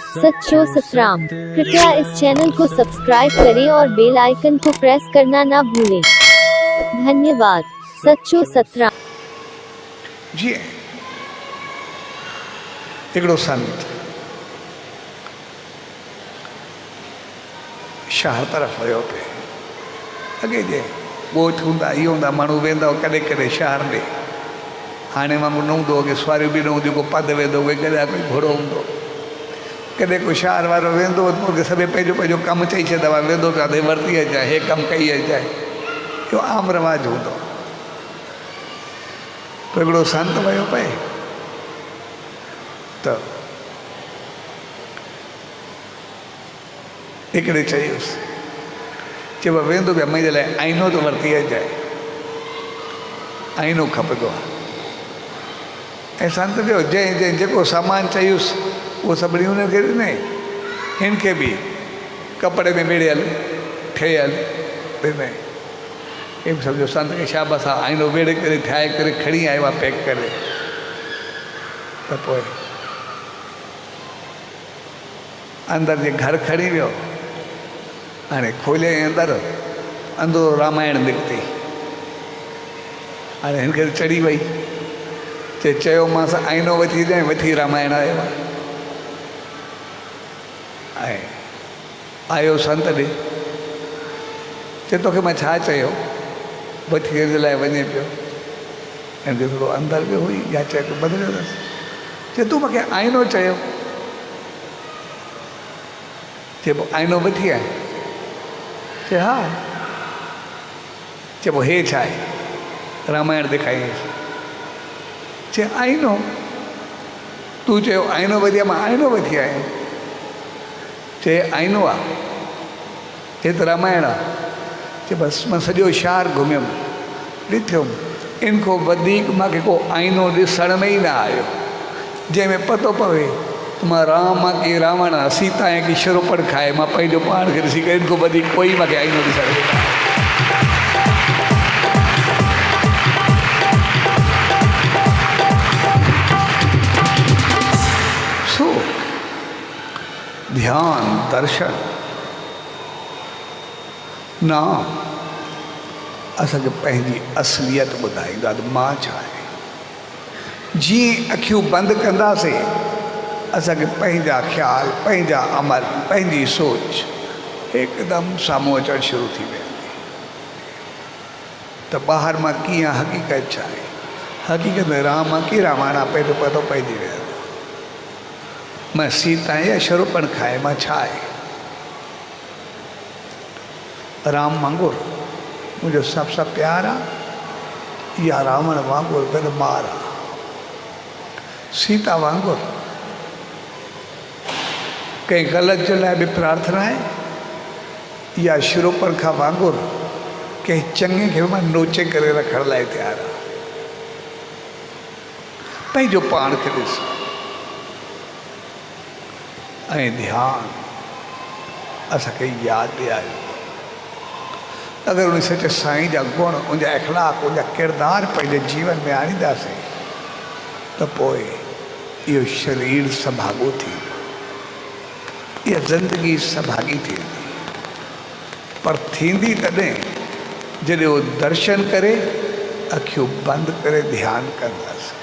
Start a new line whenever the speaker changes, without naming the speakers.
सच्चो सतराम। कृपया इस चैनल को सब्सक्राइब करें और बेल आइकन को प्रेस करना ना भूलें। धन्यवाद। सच्चो सतराम।
जी हिकिड़ो संत शहर तरफ़ वियो पे। अॻे जे ॻोठ हूंदा इहो हूंदा माण्हू वेंदा कॾहिं कॾहिं शहर ॾे। हाणे वांगुरु न हूंदो अॻे सुवारियूं बि न हूंदियूं, को पधु वेंदो कोई कॾहिं कोई घोड़ो हूंदो। कॾहिं कोई शहर वारो वेंदो मूंखे सभु पंहिंजो पंहिंजो कमु चई छॾंदा हुआ, वेंदो पिया त वरिती अचाए, हे कमु कई अचाए, इहो आम रवाजु हूंदो। पोइ हिकिड़ो संत वियो पए त हिकिड़े चयुसि, चइबो वेंदो पिया मुंहिंजे लाइ आईनो त वरिती अचाए, आईनो खपंदो आहे। ऐं संत जो जंहिं जंहिं जेको सामान चयुसि उहो सभिनी हुनखे ॾिनई। हिन खे बि कपिड़े में वेड़ियल ठहियल ॾिनई। हे बि सम्झो संत खे शाबाश आहे, आईनो वेड़े करे ठाहे करे खणी आयो आहे पैक करे। त पोइ अंदरि जे घर खणी वियो। हाणे खोले अंदरि अंदरो रामायण निकिती। हाणे हिनखे चढ़ी वई, चयोमांसि आईनो वठी ॾिजांइ, वठी रामायण आयो आहे। ऐं आयो संत ॾे, चए तोखे मां छा चयो, वठी जे लाइ वञे पियो। हिनखे थोरो अंदरि बि हुई या चए पियो बदिलियो अथसि। चए तूं मूंखे आईनो चयो, चए पोइ आईनो वठी आए, चए हा। चए पोइ हे छा आहे, रामायण ॾेखारियईंसि। चए आईनो, तूं चयो आईनो वठी मां आईनो वठी आयो। चए आईनो आहे, चए त रामायण आहे। चए बसि मां सॼो शहर घुमियुमि, ॾिठुमि, इन खां वधीक मूंखे को आईनो ॾिसण में ई न आयो जंहिंमें पतो पवे त मां राम आहे की रावण आहे, सीता आहे की शरूपण खाए। मां पंहिंजो पाण खे ॾिसी करे इन खां वधीक कोई मूंखे आईनो ॾिसण में न आयो। ध्यान दर्शन नाम असांखे पंहिंजी असलियत ॿुधाईंदा त मां छा आहे। जीअं अखियूं बंदि कंदासीं असांखे पंहिंजा ख़्याल, पंहिंजा अमल, पंहिंजी सोच हिकदमि साम्हूं अचणु शुरू थी वेंदी। त ॿाहिरि मां कीअं हक़ीक़त छा आहे, हक़ीक़त में राम आहे की रावण आहे पंहिंजो पतो पइजी वेंदो। मैं सीता या शरूपण खाए, मां छा आहे। राम वांगुरु मुंहिंजो सभु सां प्यार आहे या रावण वांगुरु बेदमार आहे। सीता वांगुरु कंहिं ग़लति जे लाइ बि प्रार्थना आहे या शरूपण खां वांगुरु कंहिं चङे खे मां नोचे करे रखण लाइ तयारु आहे। पंहिंजो पाण खे ॾिस ऐं ध्यानु असांखे यादि ॾियारियो। अगरि उन सचे साईं जा गुण, उनजा अखलाक, उनजा किरदार पंहिंजे जीवन में आणींदासीं त पोइ इहो शरीर सभाॻो थींदो, इहा ज़िंदगी सभाॻी थींदी। पर थींदी तॾहिं जॾहिं उहो दर्शन करे अखियूं बंदि करे ध्यानु कंदासीं।